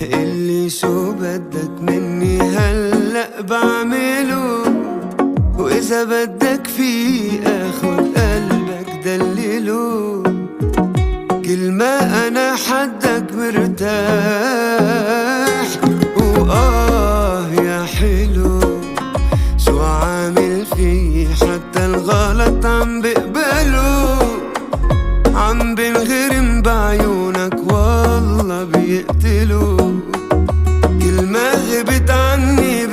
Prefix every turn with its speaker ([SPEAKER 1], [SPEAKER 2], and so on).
[SPEAKER 1] اللي شو بدك مني هلأ بعمله، وإذا بدك في آخد قلبك دلله. كل ما أنا حدك مرتاح، وآه يا حلو شو عامل في حتى الغلط عم بقبله. عم بنغرم بعيونك والله بيقتلوا. كل ما غبت عني